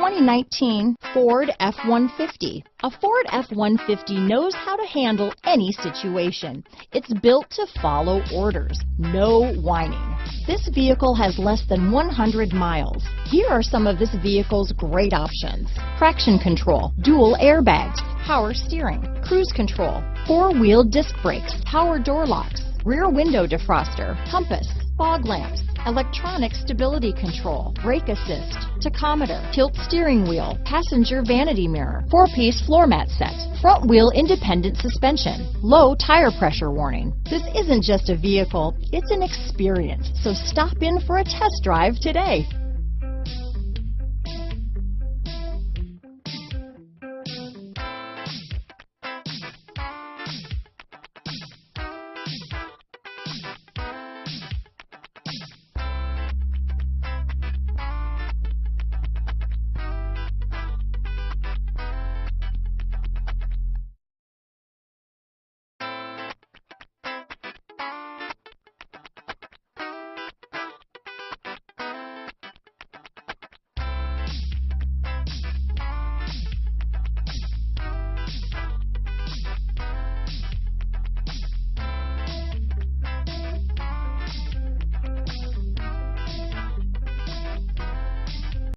2019 Ford F-150. A Ford F-150 knows how to handle any situation. It's built to follow orders, no whining. This vehicle has less than 100 miles. Here are some of this vehicle's great options: traction control, dual airbags, power steering, cruise control, four-wheel disc brakes, power door locks, rear window defroster, compass, fog lamps, electronic stability control, brake assist, tachometer, tilt steering wheel, passenger vanity mirror, four-piece floor mat set, front wheel independent suspension, low tire pressure warning. This isn't just a vehicle, it's an experience. So stop in for a test drive today.